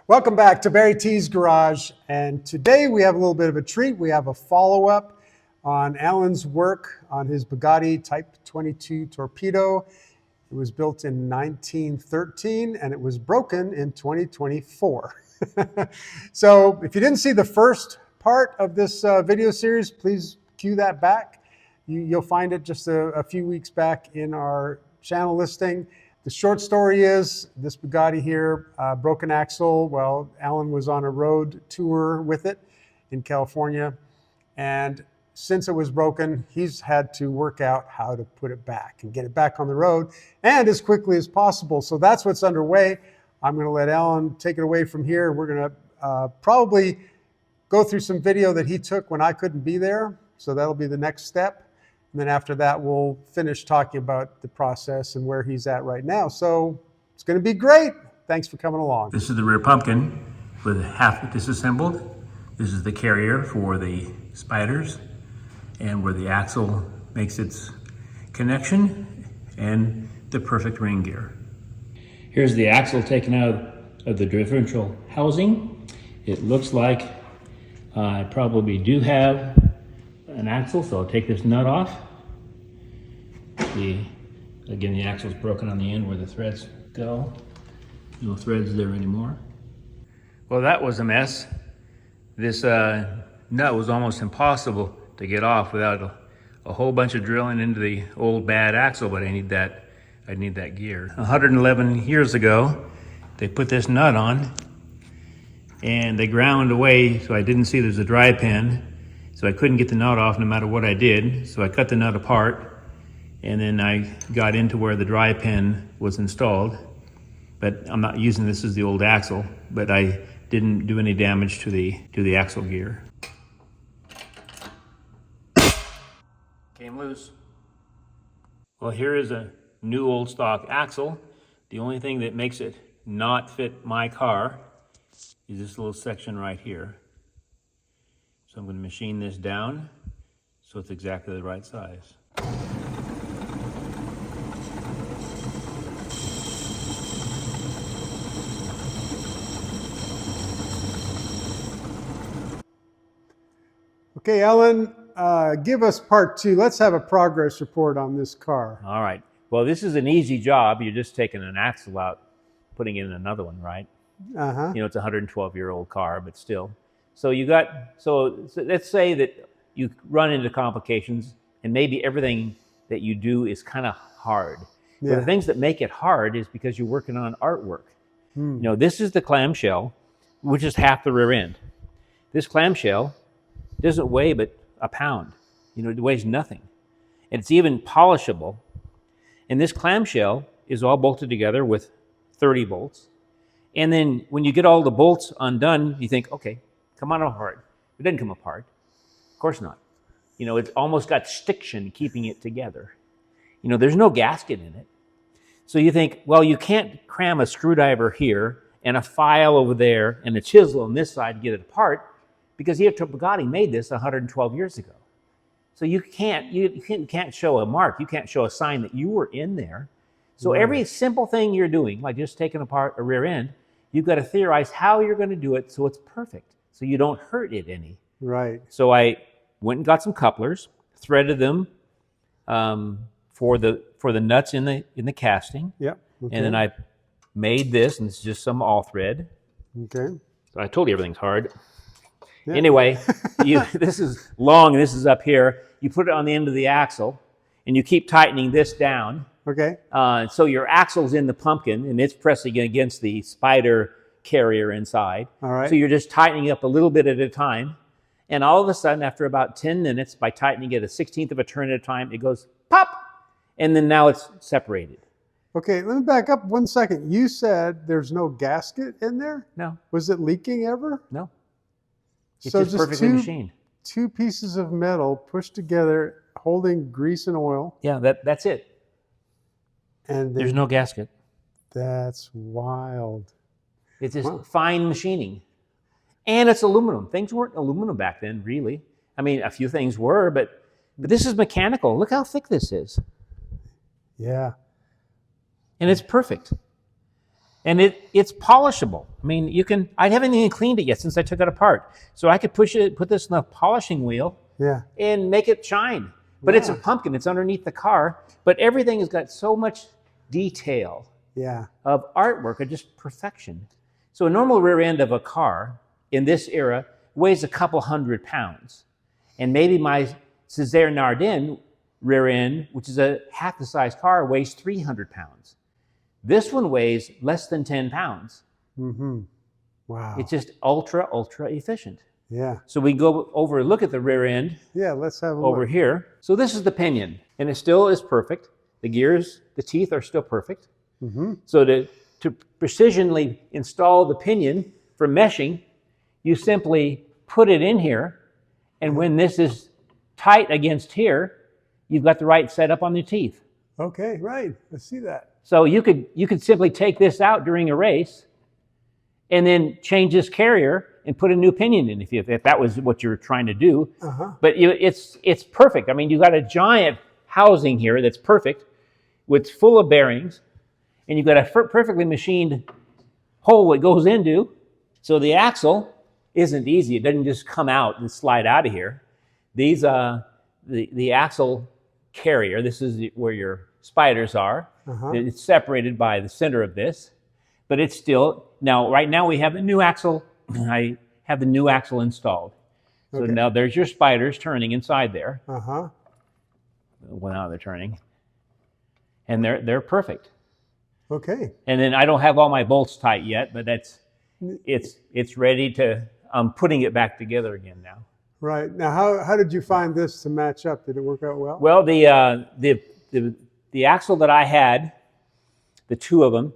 Welcome back to Barry Garage, and today we have a little bit of a treat. We have a follow-up on Alan's work on his Bugatti Type 22 torpedo. It was built in 1913 and it was broken in 2024. So if you didn't see the first part of this video series, please cue that back. You'll find it just a few weeks back in our channel listing. The short story is this Bugatti here, broken axle. Well, Alan was on a road tour with it in California. And since it was broken, he's had to work out how to put it back and get it back on the road and as quickly as possible. So that's what's underway. I'm going to let Alan take it away from here. We're going to probably go through some video that he took when I couldn't be there. So that'll be the next step. And then after that, we'll finish talking about the process and where he's at right now. So it's going to be great. Thanks for coming along. This is the rear pumpkin with half disassembled. This is the carrier for the spiders and where the axle makes its connection and the perfect ring gear. Here's the axle taken out of the differential housing. It looks like I probably do have an axle, so I'll take this nut off. Again, the axle's broken on the end where the threads go. No threads there anymore. Well, that was a mess. This nut was almost impossible to get off without a whole bunch of drilling into the old bad axle, but I need that gear. 111 years ago, they put this nut on and they ground away so I didn't see there's a dry pin. So I couldn't get the nut off no matter what I did. So I cut the nut apart and then I got into where the dry pin was installed. But I'm not using this as the old axle, but I didn't do any damage to the axle gear. Came loose. Well, here is a new old stock axle. The only thing that makes it not fit my car is this little section right here. So I'm going to machine this down so it's exactly the right size. Okay, Alan, give us part two. Let's have a progress report on this car. All right. Well, this is an easy job. You're just taking an axle out, putting in another one, right? Uh-huh. You know, it's a 112-year-old car, but still. So let's say that you run into complications and maybe everything that you do is kind of hard. Yeah. But the things that make it hard is because you're working on artwork. You know, this is the clamshell, which is half the rear end. This clamshell doesn't weigh but a pound. You know, it weighs nothing. And it's even polishable. And this clamshell is all bolted together with 30 bolts. And then when you get all the bolts undone, you think, okay, come on apart. It doesn't come apart. Of course not. You know, it's almost got stiction keeping it together. You know, there's no gasket in it. So you think, well, you can't cram a screwdriver here and a file over there and a chisel on this side to get it apart because Bugatti made this 112 years ago. So you can't show a mark. You can't show a sign that you were in there. So every simple thing you're doing, like just taking apart a rear end, you've got to theorize how you're going to do it so it's perfect, so you don't hurt it any. Right. So I went and got some couplers, threaded them for the nuts in the casting. Yep. Okay. And then I made this, and it's just some all thread. Okay. So I told you everything's hard. Yeah. Anyway, this is long, and this is up here. You put it on the end of the axle, and you keep tightening this down. Okay. So your axle's in the pumpkin, and it's pressing against the spider carrier inside. All right. So you're just tightening up a little bit at a time. And all of a sudden, after about 10 minutes, by tightening it a 1/16 of a turn at a time, it goes pop, and then now it's separated. Okay, let me back up 1 second. You said there's no gasket in there? No. Was it leaking ever? No. It's So just perfectly machined. Two pieces of metal pushed together, holding grease and oil. Yeah, that's it. And There's no gasket. That's wild. It's just fine machining. And it's aluminum. Things weren't aluminum back then, really. I mean, a few things were, but this is mechanical. Look how thick this is. Yeah. And it's perfect. And it's polishable. I mean, I haven't even cleaned it yet since I took it apart. So I could put this in a polishing wheel and make it shine. But it's a pumpkin, it's underneath the car. But everything has got so much detail of artwork, of just perfection. So a normal rear end of a car in this era weighs a couple 100 pounds. And maybe my Césaire Nardin rear end, which is a half the size car, weighs 300 pounds. This one weighs less than 10 pounds. Wow. It's just ultra efficient. Yeah. So we go over and look at the rear end. Yeah, let's have a over look. Here. So this is the pinion, and it still is perfect. The gears, the teeth are still perfect. So to precisionally install the pinion for meshing, you simply put it in here, and when this is tight against here, you've got the right setup on the teeth. Okay, right. I see that. So you could simply take this out during a race and then change this carrier and put a new pinion in if that was what you were trying to do. But it's perfect. I mean, you've got a giant housing here that's perfect, with full of bearings, and you've got a perfectly machined hole it goes into. So the axle isn't easy. It doesn't just come out and slide out of here. These the axle carrier, this is where your spiders are. It's separated by the center of this, but it's still, right now we have a new axle. I have the new axle installed. So now there's your spiders turning inside there. Well, now they're turning. And they're perfect. Okay. And then I don't have all my bolts tight yet, but it's ready to, I'm putting it back together again now. Right. Now, how did you find this to match up? Did it work out well? Well, the axle that I had, the two of them,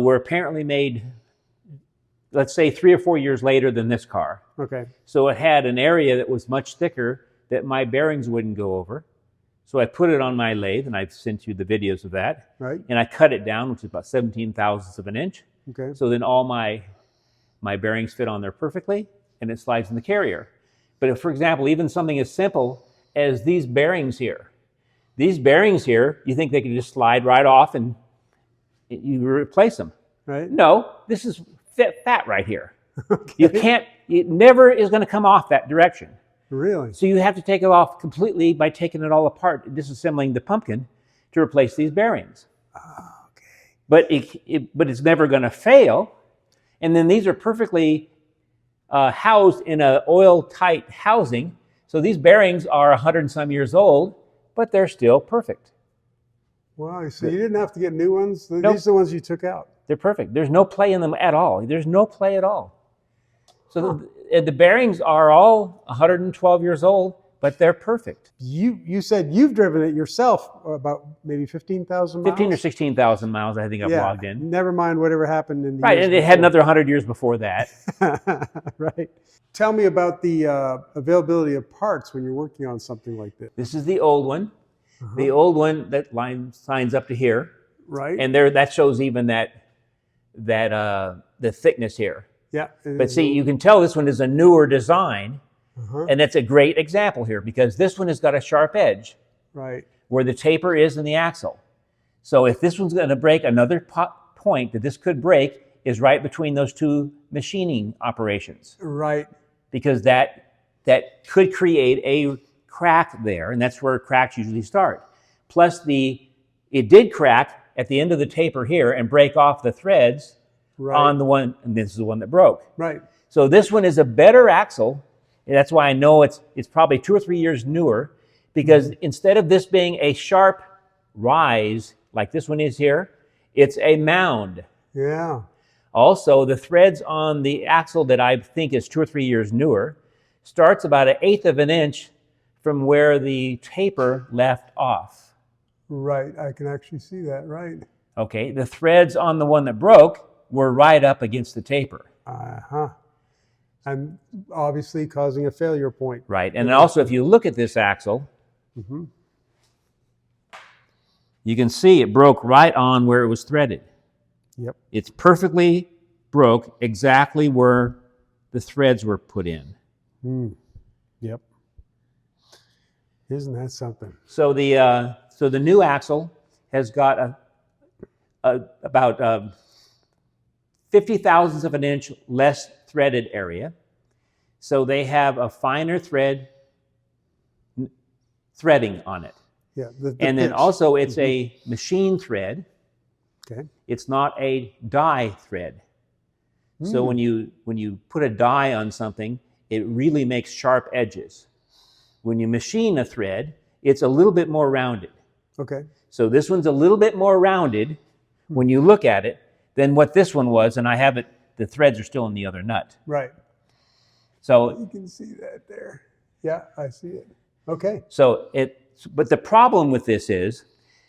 were apparently made, let's say 3 or 4 years later than this car. Okay. So it had an area that was much thicker that my bearings wouldn't go over. So I put it on my lathe, and I've sent you the videos of that. Right. And I cut it down, which is about 17 thousandths of an inch. Okay. So then all my bearings fit on there perfectly, and it slides in the carrier. But if, for example, even something as simple as these bearings here, you think they can just slide right off and you replace them. Right. No, this is fat right here. Okay. It never is going to come off that direction. Really? So you have to take it off completely by taking it all apart, disassembling the pumpkin to replace these bearings. Oh, okay. But it's never going to fail. And then these are perfectly housed in an oil-tight housing. So these bearings are 100 and some years old, but they're still perfect. Wow, so you didn't have to get new ones? Nope. These are the ones you took out? They're perfect. There's no play in them at all. There's no play at all. So the bearings are all 112 years old, but they're perfect. You said you've driven it yourself about maybe 15,000 miles? 15 or 16,000 miles, I think I've logged in. Never mind whatever happened in the years and it had another 100 years before that. Right. Tell me about the availability of parts when you're working on something like this. This is the old one. The old one that signs up to here. Right. And that shows even the thickness here. Yeah. But see, you can tell this one is a newer design, and that's a great example here because this one has got a sharp edge, right, where the taper is in the axle. So if this one's going to break, another point that this could break is right between those two machining operations. Right. Because that could create a crack there, and that's where cracks usually start. Plus it did crack at the end of the taper here and break off the threads. Right. On the one, and this is the one that broke. Right. So this one is a better axle. And that's why I know it's probably 2 or 3 years newer, because instead of this being a sharp rise like this one is here, it's a mound. Yeah. Also, the threads on the axle that I think is 2 or 3 years newer starts about 1/8 of an inch from where the taper left off. Right. I can actually see that. Right. Okay. The threads on the one that broke were right up against the taper. And obviously causing a failure point. Right. And also, if you look at this axle, you can see it broke right on where it was threaded. Yep. It's perfectly broke exactly where the threads were put in. Yep. Isn't that something? So the new axle has got about 50 thousandths of an inch less threaded area. So they have a finer threading on it. Yeah. And then pitch. also it's a machine thread. Okay. It's not a die thread. So when you put a die on something, it really makes sharp edges. When you machine a thread, it's a little bit more rounded. Okay. So this one's a little bit more rounded when you look at it than what this one was, and I have it, the threads are still in the other nut. Right. So you can see that there. Yeah, I see it. Okay. So but the problem with this is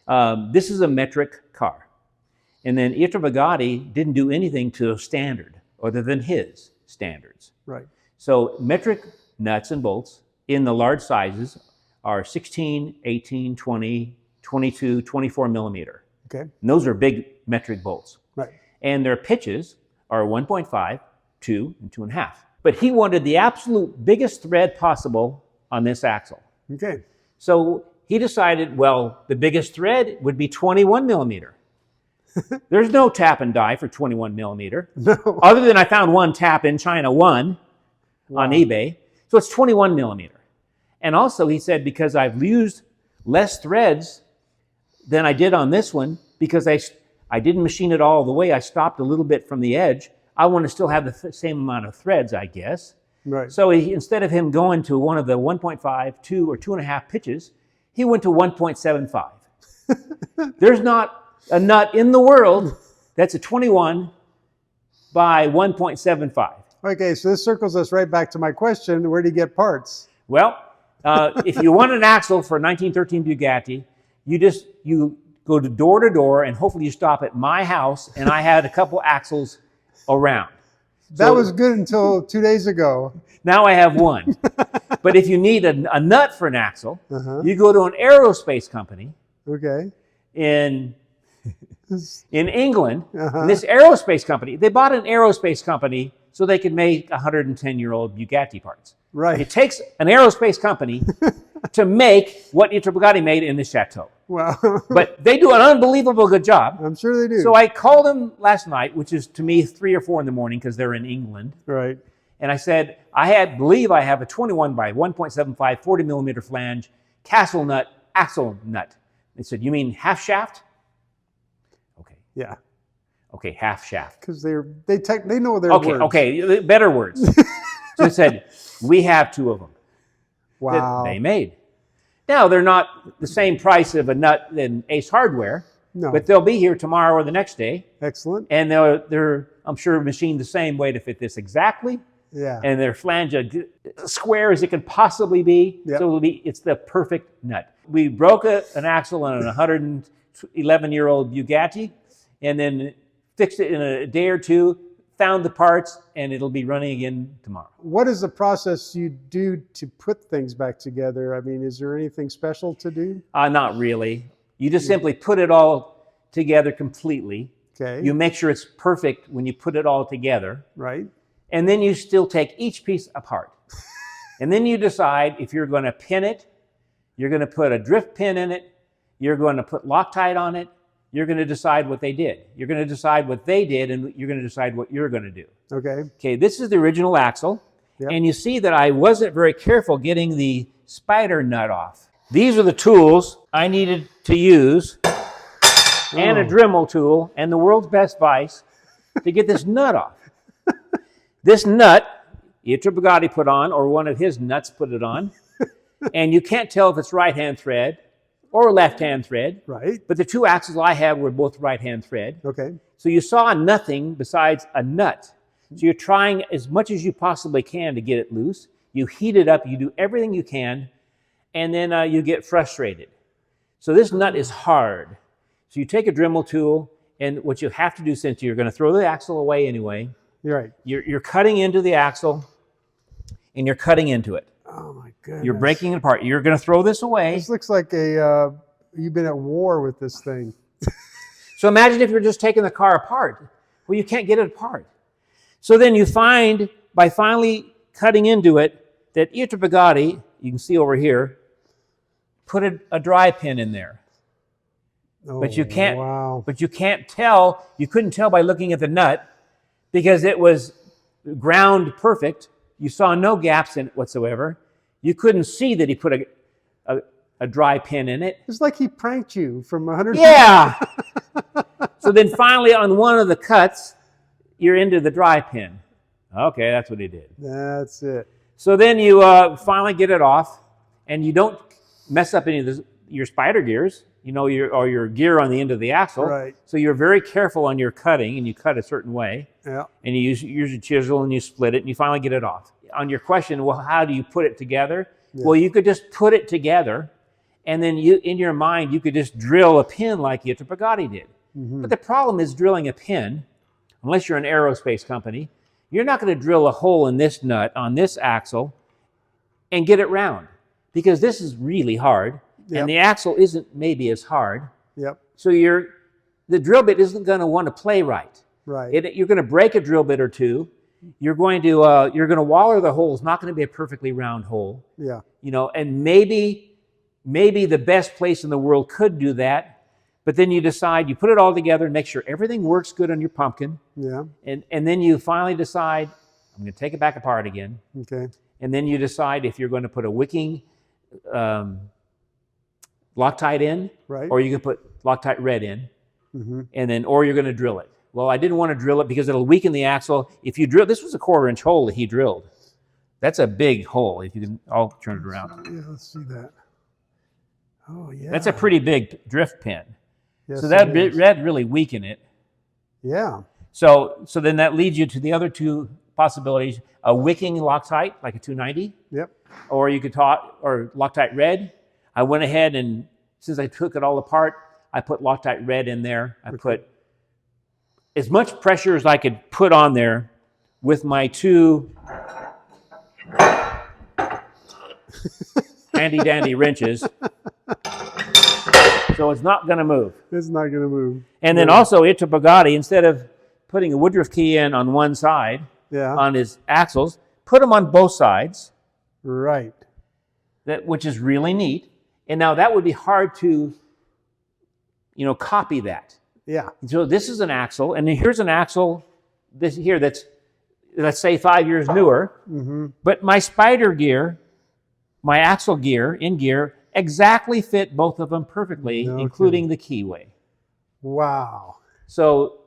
a metric car. And then Pietro Bugatti didn't do anything to a standard other than his standards. Right. So metric nuts and bolts in the large sizes are 16, 18, 20, 22, 24 millimeter. Okay. And those are big metric bolts. Right. And their pitches are 1.5, 2, and 2.5. But he wanted the absolute biggest thread possible on this axle. Okay. So he decided, well, the biggest thread would be 21 millimeter. There's no tap and die for 21 millimeter. No. Other than I found one tap in China 1 on eBay. So it's 21 millimeter. And also he said, because I've used less threads than I did on this one, because I didn't machine it all the way, I stopped a little bit from the edge, I want to still have the same amount of threads, I guess. Right. So instead of him going to one of the 1.5, 2, or 2.5 pitches, he went to 1.75. There's not a nut in the world that's a 21 by 1.75. Okay, so this circles us right back to my question, where do you get parts? Well, if you want an axle for a 1913 Bugatti, you go to door and hopefully you stop at my house, and I had a couple axles around. That was good until 2 days ago. Now I have one. But if you need a nut for an axle, you go to an aerospace company Okay. in England. And this aerospace company, they bought an aerospace company so they could make 110-year-old Bugatti parts. Right. It takes an aerospace company to make what Pietro Bugatti made in the chateau. Wow. But they do an unbelievable good job. I'm sure they do. So I called them last night, which is to me 3 or 4 in the morning because they're in England. Right. And I said, I believe I have a 21 by 1.75 40 millimeter flange castle nut, axle nut. They said, you mean half shaft? Okay. Yeah. Okay, half shaft. Because they know their Okay, words. okay, better words. So I said, we have 2 of them Wow. that they made. Now, they're not the same price of a nut than Ace Hardware, No. but they'll be here tomorrow or the next day. Excellent. And they're, I'm sure, machined the same way to fit this exactly. Yeah. And their flange as square as it can possibly be. Yep. So it's the perfect nut. We broke an axle on a 111-year-old Bugatti and then fixed it in a day or 2, found the parts, and it'll be running again tomorrow. What is the process you do to put things back together? I mean, is there anything special to do? Not really. You just simply put it all together completely. Okay. You make sure it's perfect when you put it all together. Right. And then you still take each piece apart. And then you decide if you're going to pin it, you're going to put a drift pin in it, you're going to put Loctite on it, you're going to decide what they did. You're going to decide what they did, and you're going to decide what you're going to do. Okay. Okay, this is the original axle. Yep. And you see that I wasn't very careful getting the spider nut off. These are the tools I needed to use, and a Dremel tool, and the world's best vise to get this nut off. This nut, Pietro Bugatti put on, or one of his nuts put it on, and you can't tell if it's right-hand thread or left-hand thread. Right. But the 2 axles I have were both right-hand thread. Okay. So you saw nothing besides a nut. So you're trying as much as you possibly can to get it loose. You heat it up, you do everything you can, and then you get frustrated. So this nut is hard. So you take a Dremel tool, and what you have to do, since you're going to throw the axle away anyway, You're right. you're cutting into the axle, and you're cutting into it. Oh my goodness. You're breaking it apart. You're going to throw this away. This looks like you've been at war with this thing. So imagine if you're just taking the car apart. Well, you can't get it apart. So then you find, by finally cutting into it, that Pietro Bugatti, you can see over here, put a dry pin in there. Oh, But you can't. Wow. But you can't tell. You couldn't tell by looking at the nut because it was ground perfect. You saw no gaps in it whatsoever. You couldn't see that he put a dry pin in it. It's like he pranked you from 100. Yeah. So then finally on one of the cuts, you're into the dry pin. Okay, that's what he did. That's it. So then you finally get it off, and you don't mess up any of your spider gears, or your gear on the end of the axle. Right. So you're very careful on your cutting, and you cut a certain way. Yeah. And you use your chisel, and you split it, and you finally get it off. On your question, well, how do you put it together? Yeah. Well, you could just put it together, and then in your mind, you could just drill a pin like the Bugatti did. Mm-hmm. But the problem is drilling a pin, unless you're an aerospace company, you're not going to drill a hole in this nut on this axle and get it round, because this is really hard. Yep. And the axle isn't maybe as hard. Yep. So the drill bit isn't going to want to play right. Right. You're going to break a drill bit or two. You're going to waller the hole. It's not going to be a perfectly round hole. Yeah. And maybe the best place in the world could do that. But then you decide, you put it all together and make sure everything works good on your pumpkin. Yeah. And then you finally decide, I'm going to take it back apart again. Okay. And then you decide if you're going to put a wicking Loctite in, right, or you can put Loctite red in, mm-hmm. Or you're going to drill it. Well, I didn't want to drill it because it'll weaken the axle. If you drill, this was a 1/4-inch hole that he drilled. That's a big hole. If you can, I'll turn it around. Yeah, let's see that. Oh, yeah. That's a pretty big drift pin. Yes, so that red really weaken it. Yeah. So then that leads you to the other two possibilities: a wicking Loctite, like a 290. Yep. Or you could or Loctite red. I went ahead and since I took it all apart, I put Loctite red in there. I put as much pressure as I could put on there with my two handy dandy wrenches. So it's not going to move. It's not going to move. And then also, Bugatti, instead of putting a Woodruff key in on one side, on his axles, put them on both sides. Right. Which is really neat. And now that would be hard to, copy that. Yeah. So this is an axle, and here's an axle that's, let's say 5 years newer. Mm-hmm. But my spider gear, my axle gear, in gear, exactly fit both of them perfectly, including the keyway. Wow. So,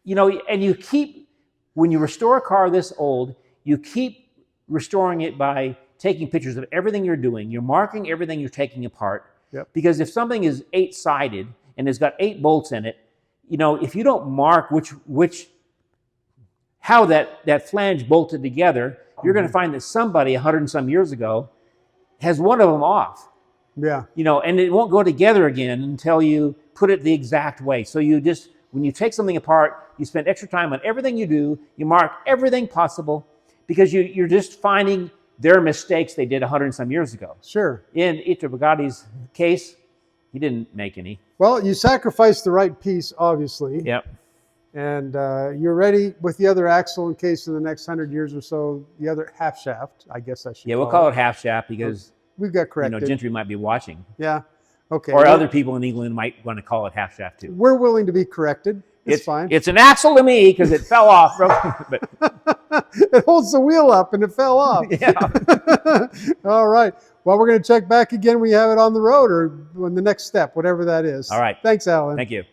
and you keep, when you restore a car this old, you keep restoring it by taking pictures of everything you're doing. You're marking everything you're taking apart. Yep. Because if something is 8-sided and has got 8 bolts in it, if you don't mark how that flange bolted together, you're going to find that somebody 100 and some years ago has one of them off. Yeah. And it won't go together again until you put it the exact way. So when you take something apart, you spend extra time on everything you do, you mark everything possible, because you're just finding their mistakes they did 100 and some years ago. Sure. In Bugatti's case, he didn't make any. Well, you sacrificed the right piece, obviously. Yep. And you're ready with the other axle in case in the next 100 years or so, the other half shaft, I guess I should we'll call it half shaft because we've got corrected. Gentry might be watching. Yeah. Okay. Or other people in England might want to call it half shaft too. We're willing to be corrected. It's fine. It's an axle to me because it fell off. But it holds the wheel up and it fell off. Yeah. All right. Well, we're going to check back again when you have it on the road or on the next step, whatever that is. All right. Thanks, Alan. Thank you.